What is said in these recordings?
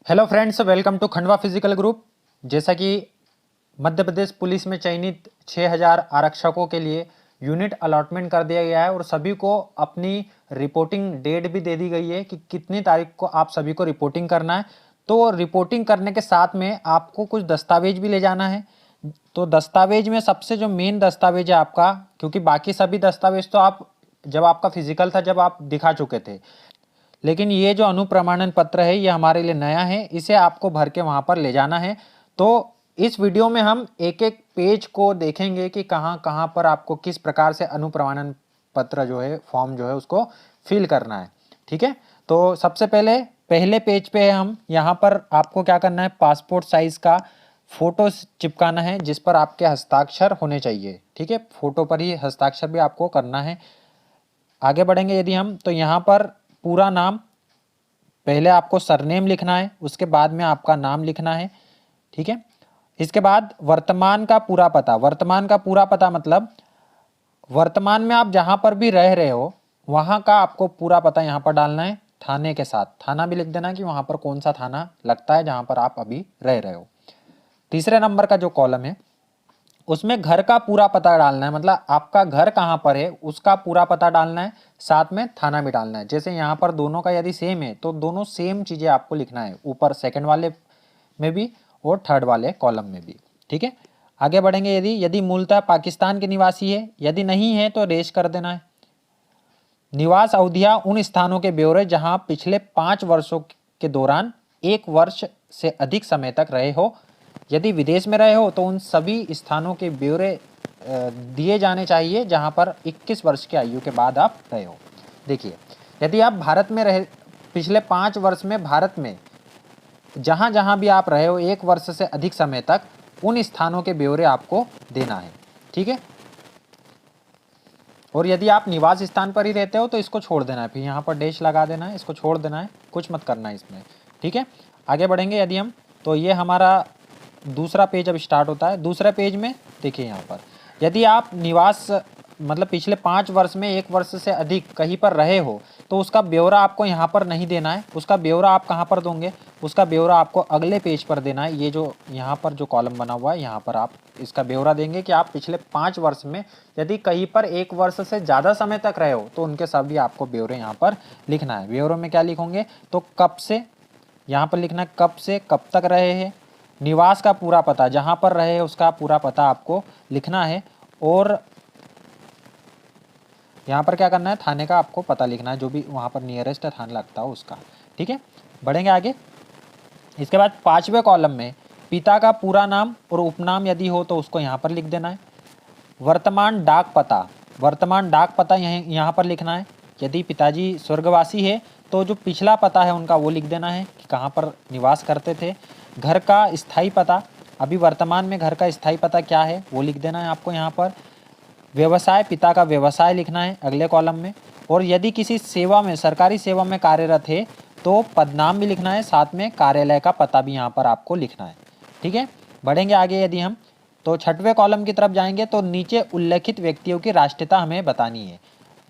Hello friends, welcome to Khandwa physical group. जैसा कि Madhya Pradesh police में चयनित 6000 आरक्षकों के लिए यूनिट अलॉटमेंट कर दिया गया है और सभी को अपनी रिपोर्टिंग डेट भी दे दी गई है कि कितनी तारीख को आप सभी को रिपोर्टिंग करना है। तो रिपोर्टिंग करने के साथ में आपको कुछ दस्तावेज भी ले जाना है। तो दस्तावेज में सबसे जो मेन दस्तावेज है आपका, क्योंकि बाकी सभी दस्तावेज तो आप जब आपका फिजिकल था जब आप दिखा चुके थे, लेकिन ये जो अनुप्रमाणन पत्र है ये हमारे लिए नया है, इसे आपको भर के वहाँ पर ले जाना है। तो इस वीडियो में हम एक एक पेज को देखेंगे कि कहाँ कहाँ पर आपको किस प्रकार से अनुप्रमाणन पत्र जो है, फॉर्म जो है, उसको फिल करना है। ठीक है, तो सबसे पहले पेज पे हम यहाँ पर आपको क्या करना है, पासपोर्ट साइज का फोटो चिपकाना है जिस पर आपके हस्ताक्षर होने चाहिए। ठीक है, फोटो पर ही हस्ताक्षर भी आपको करना है। आगे बढ़ेंगे यदि हम, तो यहाँ पर पूरा नाम, पहले आपको सरनेम लिखना है, उसके बाद में आपका नाम लिखना है। ठीक है, इसके बाद वर्तमान का पूरा पता। वर्तमान का पूरा पता मतलब वर्तमान में आप जहाँ पर भी रह रहे हो वहाँ का आपको पूरा पता यहाँ पर डालना है, थाने के साथ। थाना भी लिख देना कि वहाँ पर कौन सा थाना लगता है जहाँ पर आप अभी रह रहे हो। तीसरे नंबर का जो कॉलम है उसमें घर का पूरा पता डालना है, मतलब आपका घर कहाँ पर है उसका पूरा पता डालना है, साथ में थाना भी डालना है। जैसे यहाँ पर दोनों का यदि सेम है तो दोनों सेम चीज़ें आपको लिखना है, ऊपर सेकंड वाले में भी और थर्ड वाले कॉलम में भी। ठीक है, आगे बढ़ेंगे। यदि मूलतः पाकिस्तान के निवासी है, यदि नहीं है तो रेश कर देना है। निवास अवधियाँ उन स्थानों के ब्यौरे जहाँ पिछले 5 वर्षों के दौरान 1 वर्ष से अधिक समय तक रहे हो। यदि विदेश में रहे हो तो उन सभी स्थानों के ब्यौरे दिए जाने चाहिए जहां पर 21 वर्ष की आयु के बाद आप रहे हो। देखिए, यदि आप भारत में रहे, पिछले 5 वर्ष में भारत में जहां जहां भी आप रहे हो 1 वर्ष से अधिक समय तक, उन स्थानों के ब्यौरे आपको देना है। ठीक है, और यदि आप निवास स्थान पर ही रहते हो तो इसको छोड़ देना है, फिर यहाँ पर डैश लगा देना है, इसको छोड़ देना है, कुछ मत करना है इसमें। ठीक है, आगे बढ़ेंगे यदि हम, तो ये हमारा दूसरा पेज अब स्टार्ट होता है। दूसरे पेज में देखिए यहाँ पर, यदि आप निवास मतलब पिछले 5 वर्ष में 1 वर्ष से अधिक कहीं पर रहे हो तो उसका ब्यौरा आपको यहाँ पर नहीं देना है। उसका ब्यौरा आप कहाँ पर दोगे, उसका ब्यौरा आपको अगले पेज पर देना है। ये जो यहाँ पर जो कॉलम बना हुआ है यहाँ पर आप इसका ब्यौरा देंगे कि आप पिछले 5 वर्ष में यदि कहीं पर 1 वर्ष से ज़्यादा समय तक रहे हो तो उनके सभी आपको ब्यौरे यहाँ पर लिखना है। ब्यौरों में क्या लिखोगे, तो कब से, यहाँ पर लिखना कब से कब तक रहे हैं, निवास का पूरा पता, जहाँ पर रहे उसका पूरा पता आपको लिखना है, और यहाँ पर क्या करना है, थाने का आपको पता लिखना है, जो भी वहाँ पर नियरेस्ट थाना लगता हो उसका। ठीक है, बढ़ेंगे आगे। इसके बाद 5वें कॉलम में पिता का पूरा नाम और उपनाम यदि हो तो उसको यहाँ पर लिख देना है। वर्तमान डाक पता, वर्तमान डाक पता यहाँ पर लिखना है। यदि पिताजी स्वर्गवासी है तो जो पिछला पता है उनका वो लिख देना है कि कहाँ पर निवास करते थे। घर का स्थायी पता, अभी वर्तमान में घर का स्थायी पता क्या है वो लिख देना है आपको यहाँ पर। व्यवसाय, पिता का व्यवसाय लिखना है अगले कॉलम में। और यदि किसी सेवा में, सरकारी सेवा में कार्यरत है तो पदनाम भी लिखना है, साथ में कार्यालय का पता भी यहाँ पर आपको लिखना है। ठीक है, बढ़ेंगे आगे यदि हम, तो 6वें कॉलम की तरफ जाएंगे तो नीचे उल्लेखित व्यक्तियों की राष्ट्रीयता हमें बतानी है।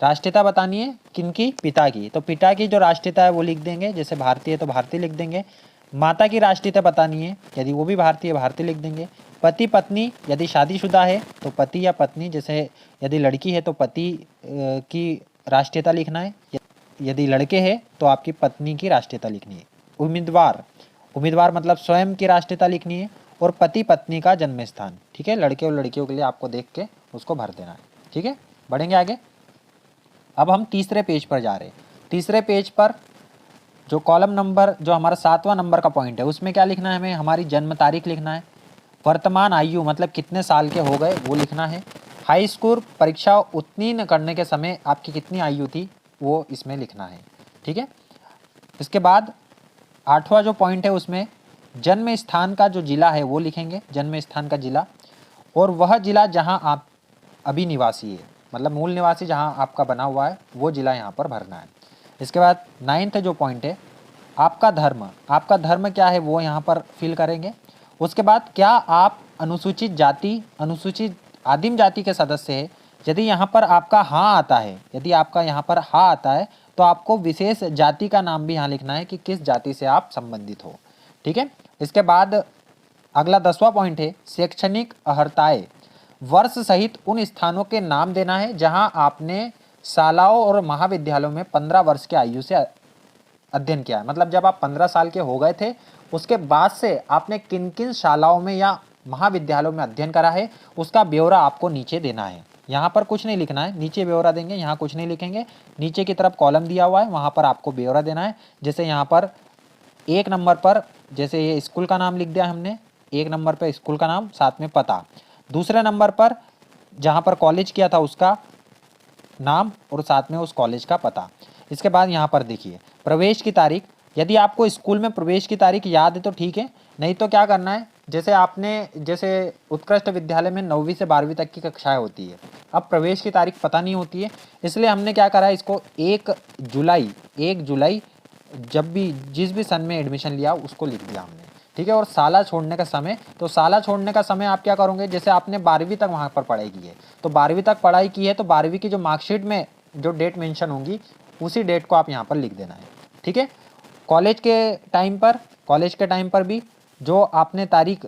राष्ट्रीयता बतानी है किनकी, पिता की, तो पिता की जो राष्ट्रीयता है वो लिख देंगे, जैसे भारतीय है तो भारतीय लिख देंगे। माता की राष्ट्रीयता बतानी है, यदि वो भी भारतीय है भारतीय लिख देंगे। पति पत्नी, यदि शादीशुदा है तो पति या पत्नी, जैसे यदि लड़की है तो पति की राष्ट्रीयता लिखना है, यदि लड़के हैं तो आपकी पत्नी की राष्ट्रीयता लिखनी है। उम्मीदवार, उम्मीदवार मतलब स्वयं की राष्ट्रीयता लिखनी है, और पति पत्नी का जन्म स्थान। ठीक है, लड़के और लड़कियों के लिए आपको देख के उसको भर देना है। ठीक है, बढ़ेंगे आगे। अब हम तीसरे पेज पर जा रहे हैं। तीसरे पेज पर जो कॉलम नंबर, जो हमारा 7वां नंबर का पॉइंट है, उसमें क्या लिखना है, हमें हमारी जन्म तारीख लिखना है। वर्तमान आयु मतलब कितने साल के हो गए वो लिखना है। हाई स्कूल परीक्षा उत्तीर्ण करने के समय आपकी कितनी आयु थी वो इसमें लिखना है। ठीक है, इसके बाद 8वां जो पॉइंट है उसमें जन्म स्थान का जो जिला है वो लिखेंगे, जन्म स्थान का जिला, और वह जिला जहां आप अभी निवासी है, मतलब मूल निवासी जहां आपका बना हुआ है वो जिला यहाँ पर भरना है। इसके बाद 9वां जो पॉइंट है, आपका धर्म, आपका धर्म क्या है वो यहाँ पर फिल करेंगे। उसके बाद क्या आप अनुसूचित जाति, अनुसूचित आदिम जाति के सदस्य हैं, यदि यहाँ पर आपका हाँ आता है, यदि आपका यहाँ पर हाँ आता है तो आपको विशेष जाति का नाम भी यहाँ लिखना है कि किस जाति से आप संबंधित हो। ठीक है। इसके बाद अगला 10वां पॉइंट है शैक्षणिक अर्हताएं। वर्ष सहित उन स्थानों के नाम देना है जहां आपने शालाओं और महाविद्यालयों में 15 वर्ष की आयु से अध्ययन किया है। मतलब जब आप 15 साल के हो गए थे उसके बाद से आपने किन किन शालाओं में या महाविद्यालयों में अध्ययन करा है उसका ब्यौरा आपको नीचे देना है। यहाँ पर कुछ नहीं लिखना है, नीचे ब्यौरा देंगे, यहाँ कुछ नहीं लिखेंगे। नीचे की तरफ कॉलम दिया हुआ है वहाँ पर आपको ब्यौरा देना है। जैसे यहाँ पर 1 नंबर पर जैसे ये स्कूल का नाम लिख दिया हमने, 1 नंबर पर स्कूल का नाम साथ में पता। दूसरे नंबर पर जहाँ पर कॉलेज किया था उसका नाम और साथ में उस कॉलेज का पता। इसके बाद यहाँ पर देखिए प्रवेश की तारीख। यदि आपको स्कूल में प्रवेश की तारीख याद है तो ठीक है, नहीं तो क्या करना है, जैसे उत्कृष्ट विद्यालय में 9वीं से 12वीं तक की कक्षाएं होती है। अब प्रवेश की तारीख पता नहीं होती है, इसलिए हमने क्या करा है, इसको 1 जुलाई जब भी जिस भी सन में एडमिशन लिया उसको लिख दिया हमने, ठीक है। और साला छोड़ने का समय, तो साला छोड़ने का समय आप क्या करोगे, जैसे आपने 12वीं तक वहाँ पर पढ़ाई की है तो 12वीं तक पढ़ाई की है तो 12वीं की जो मार्कशीट में जो डेट मेंशन होंगी उसी डेट को आप यहाँ पर लिख देना है, ठीक है। कॉलेज के टाइम पर भी जो आपने तारीख,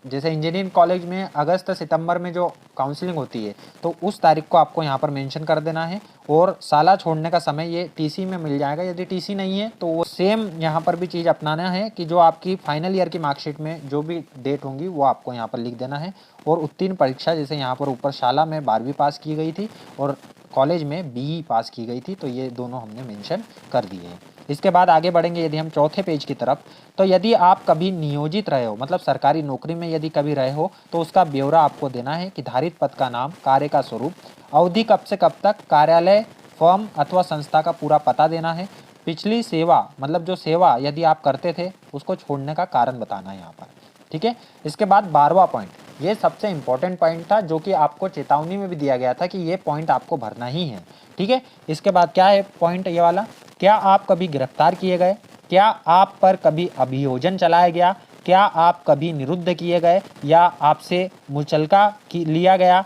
जैसे इंजीनियरिंग कॉलेज में अगस्त सितंबर में जो काउंसलिंग होती है तो उस तारीख को आपको यहाँ पर मेंशन कर देना है। और साला छोड़ने का समय ये टीसी में मिल जाएगा, यदि टीसी नहीं है तो वो सेम यहाँ पर भी चीज़ अपनाना है कि जो आपकी फाइनल ईयर की मार्कशीट में जो भी डेट होंगी वो आपको यहाँ पर लिख देना है। और उत्तीर्ण परीक्षा, जैसे यहाँ पर ऊपर शाला में 12वीं पास की गई थी और कॉलेज में बीई पास की गई थी, तो ये दोनों हमने मेंशन कर दिए हैं। इसके बाद आगे बढ़ेंगे यदि हम चौथे पेज की तरफ, तो यदि आप कभी नियोजित रहे हो, मतलब सरकारी नौकरी में यदि कभी रहे हो तो उसका ब्यौरा आपको देना है कि धारित पद का नाम, कार्य का स्वरूप, अवधि कब से कब तक, कार्यालय, फर्म अथवा संस्था का पूरा पता देना है। पिछली सेवा, मतलब जो सेवा यदि आप करते थे उसको छोड़ने का कारण बताना है यहाँ पर, ठीक है। इसके बाद 12वां पॉइंट, ये सबसे इंपॉर्टेंट पॉइंट था जो कि आपको चेतावनी में भी दिया गया था कि ये पॉइंट आपको भरना ही है, ठीक है। इसके बाद क्या है पॉइंट ये वाला, क्या आप कभी गिरफ्तार किए गए, क्या आप पर कभी अभियोजन चलाया गया, क्या आप कभी निरुद्ध किए गए या आपसे मुचलका लिया गया,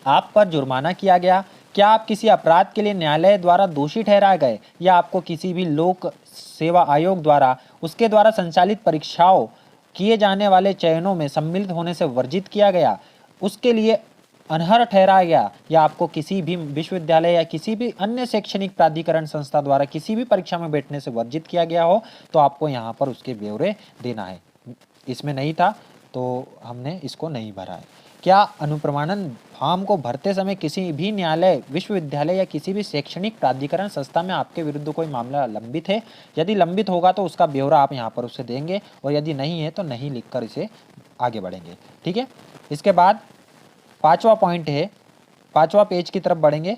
आप पर जुर्माना किया गया, क्या आप किसी अपराध के लिए न्यायालय द्वारा दोषी ठहराए गए या आपको किसी भी लोक सेवा आयोग द्वारा उसके द्वारा संचालित परीक्षाओं किए जाने वाले चयनों में सम्मिलित होने से वर्जित किया गया, उसके लिए अनर्ह ठहराया गया या आपको किसी भी विश्वविद्यालय या किसी भी अन्य शैक्षणिक प्राधिकरण संस्था द्वारा किसी भी परीक्षा में बैठने से वर्जित किया गया हो, तो आपको यहाँ पर उसके ब्यौरे देना है। इसमें नहीं था तो हमने इसको नहीं भरा है। क्या अनुप्रमाणन फॉर्म को भरते समय किसी भी न्यायालय, विश्वविद्यालय या किसी भी शैक्षणिक प्राधिकरण संस्था में आपके विरुद्ध कोई मामला लंबित है? यदि लंबित होगा तो उसका ब्यौरा आप यहाँ पर उसे देंगे और यदि नहीं है तो नहीं लिखकर इसे आगे बढ़ेंगे, ठीक है। इसके बाद 5वां पॉइंट है, 5वां पेज की तरफ बढ़ेंगे।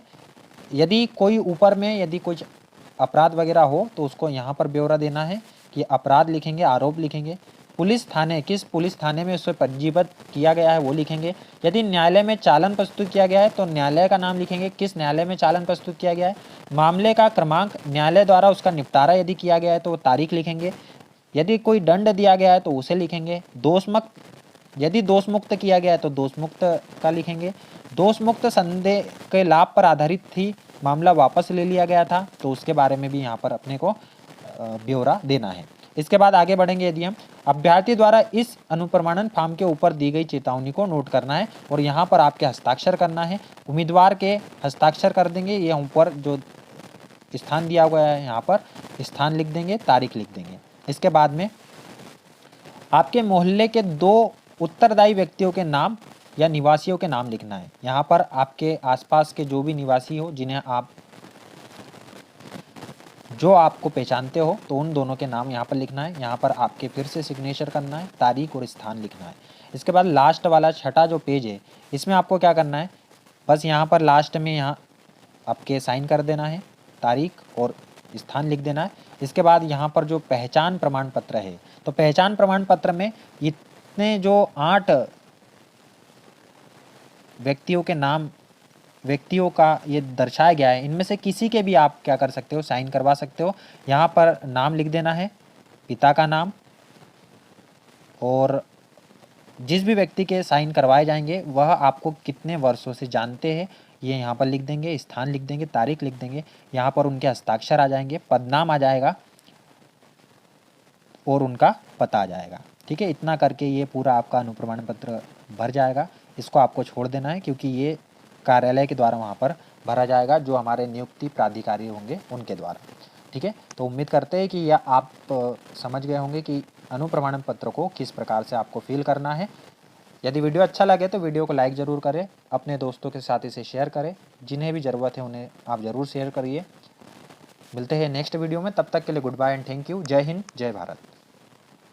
यदि कोई ऊपर में यदि कुछ अपराध वगैरह हो तो उसको यहाँ पर ब्यौरा देना है कि अपराध लिखेंगे, आरोप लिखेंगे, पुलिस थाने, किस पुलिस थाने में उसे पंजीबद्ध किया गया है वो लिखेंगे। यदि न्यायालय में चालान प्रस्तुत किया गया है तो न्यायालय का नाम लिखेंगे, किस न्यायालय में चालान प्रस्तुत किया गया है, मामले का क्रमांक, न्यायालय द्वारा उसका निपटारा यदि किया गया है तो तारीख लिखेंगे, यदि कोई दंड दिया गया है तो उसे लिखेंगे, यदि दोष मुक्त किया गया है तो दोष मुक्त का लिखेंगे, दोष मुक्त संदेह के लाभ पर आधारित थी, मामला वापस ले लिया गया था तो उसके बारे में भी यहाँ पर अपने को ब्यौरा देना है। इसके बाद आगे बढ़ेंगे यदि हम, अभ्यर्थी द्वारा इस अनुप्रमाणन फॉर्म के ऊपर दी गई चेतावनी को नोट करना है और यहाँ पर आपके हस्ताक्षर करना है, उम्मीदवार के हस्ताक्षर कर देंगे, ये ऊपर जो स्थान दिया हुआ है यहाँ पर स्थान लिख देंगे, तारीख लिख देंगे। इसके बाद में आपके मोहल्ले के 2 उत्तरदायी व्यक्तियों के नाम या निवासियों के नाम लिखना है। यहाँ पर आपके आसपास के जो भी निवासी हो जो आपको पहचानते हो तो उन दोनों के नाम यहाँ पर लिखना है। यहाँ पर आपके फिर से सिग्नेचर करना है, तारीख और स्थान लिखना है। इसके बाद लास्ट वाला 6ठा जो पेज है इसमें आपको क्या करना है, बस यहाँ पर लास्ट में यहाँ आपके साइन कर देना है, तारीख और स्थान लिख देना है। इसके बाद यहाँ पर जो पहचान प्रमाण पत्र है तो पहचान प्रमाण पत्र में इतने जो 8 व्यक्तियों का ये दर्शाया गया है, इनमें से किसी के भी आप क्या कर सकते हो, साइन करवा सकते हो। यहाँ पर नाम लिख देना है, पिता का नाम, और जिस भी व्यक्ति के साइन करवाए जाएंगे वह आपको कितने वर्षों से जानते हैं ये यहाँ पर लिख देंगे, स्थान लिख देंगे, तारीख लिख देंगे, यहाँ पर उनके हस्ताक्षर आ जाएंगे, पदनाम आ जाएगा और उनका पता आ जाएगा। ठीक है, इतना करके ये पूरा आपका अनुप्रमाण पत्र भर जाएगा। इसको आपको छोड़ देना है क्योंकि ये कार्यालय के द्वारा वहाँ पर भरा जाएगा, जो हमारे नियुक्ति प्राधिकारी होंगे उनके द्वारा। ठीक है, तो उम्मीद करते हैं कि यह आप समझ गए होंगे कि अनुप्रमाण पत्र को किस प्रकार से आपको फिल करना है। यदि वीडियो अच्छा लगे तो वीडियो को लाइक ज़रूर करें, अपने दोस्तों के साथ इसे शेयर करें, जिन्हें भी ज़रूरत है उन्हें आप ज़रूर शेयर करिए। मिलते हैं नेक्स्ट वीडियो में, तब तक के लिए good bye and thank you. जय हिंद, जय भारत।